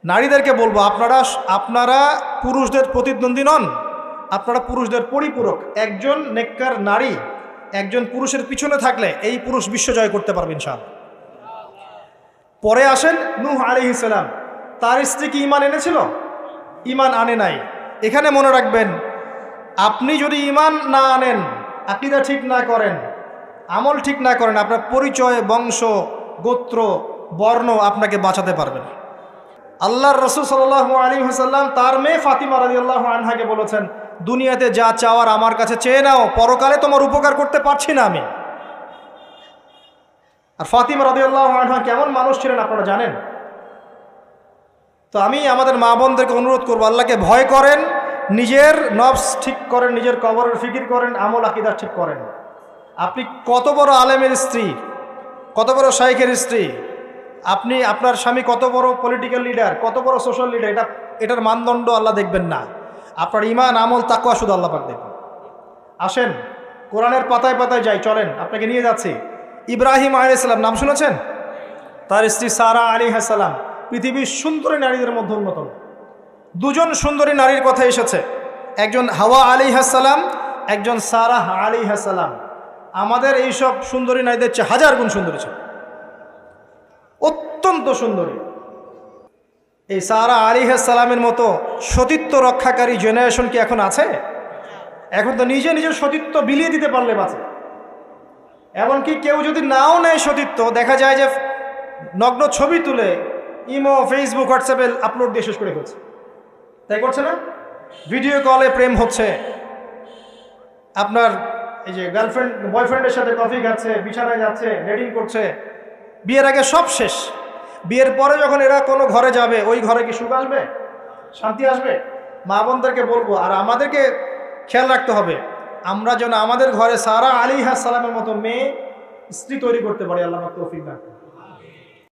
নারীদেরকে বলবো, আপনারা পুরুষদের প্রতিদ্বন্দ্বী নন, আপনারা পুরুষদের পরিপূরক। একজন নেককার নারী একজন পুরুষের পিছনে থাকলে এই পুরুষ বিশ্ব জয় করতে পারবে ইনশাআল্লাহ। পরে আসেন নূহ আলাইহিস সালাম, তার স্ত্রী কি ঈমান এনেছিল? ঈমান আনে নাই। এখানে মনে রাখবেন, আপনি যদি ঈমান না আনেন, আকীদা ঠিক না করেন, আমল ঠিক না করেন, আপনার পরিচয়, বংশ, গোত্র, বর্ণ আপনাকে বাঁচাতে পারবেন। আল্লাহর রাসূল সাল্লাল্লাহু আলাইহি ওয়াসাল্লাম তার মেয়ে ফাতিমা রাদিয়াল্লাহু আনহাকে বলেছেন, দুনিয়াতে যা চাওয়ার আমার কাছে চেয়ে নাও, পরকালে তোমার উপকার করতে পারছি না আমি। আর ফাতিমা রাদিয়াল্লাহু আনহা কেমন মানুষ ছিলেন আপনারা জানেন। তো আমি আমাদের মা বোনদেরকে অনুরোধ করবো, আল্লাহকে ভয় করেন, নিজের নফস ঠিক করেন, নিজের কবরের ফিকির করেন, আমল আকীদা ঠিক করেন। আপনি কত বড় আলেমের স্ত্রী, কত বড় শাইখের স্ত্রী, আপনি আপনার স্বামী কত বড় পলিটিক্যাল লিডার, কত বড় সোশ্যাল লিডার, এটার মানদণ্ড আল্লাহ দেখবেন না। আপনার ঈমান, আমল, তাকওয়া শুধু আল্লাহ পাক দেখবেন। আসেন কোরআনের পাতায় পাতায় যাই, চলেন আপনাকে নিয়ে যাচ্ছি। ইব্রাহিম আলাইহিস সালাম নাম শুনেছেন? তার স্ত্রী সারা আলাইহিস সালাম পৃথিবীর সুন্দরী নারীদের মধ্যে অন্যতম। দুজন সুন্দরী নারীর কথা এসেছে, একজন হাওয়া আলাইহিস সালাম, একজন সারা আলাইহিস সালাম। আমাদের এইসব সুন্দরী নারীদের চেয়ে হাজার গুণ সুন্দরী ছিল, অত্যন্ত সুন্দরী। এই সারা আলাইহিস সালামের মতো সতীত্ব রক্ষাকারী জেনারেশন কি এখন আছে? এখন তো নিজে নিজের সতীত্ব বিলিয়ে দিতে পারলে বাঁচে। এমনকি কেউ যদি নাও নেয় সতীত্ব, দেখা যায় যে নগ্ন ছবি তুলে ইমো, ফেসবুক, হোয়াটসঅ্যাপে আপলোড দিয়ে শেষ করে ফেলছে। তাই করছে না? ভিডিও কলে প্রেম হচ্ছে, আপনার এই যে গার্লফ্রেন্ড বয়ফ্রেন্ডের সাথে কফি খাচ্ছে, বিছানায় যাচ্ছে, ডেটিং করছে। বিয়ের আগে সব শেষ, বিয়ের পরে যখন এরা কোনো ঘরে যাবে, ওই ঘরে কি সুখ আসবে, শান্তি আসবে? মা বোনদেরকে বলবো, আর আমাদেরকে খেয়াল রাখতে হবে, আমরা যেন আমাদের ঘরে সারা আলাইহিস সালামের মতো মেয়ে, স্ত্রী তৈরি করতে পারি। আল্লাহ পাক তৌফিক দান করুন।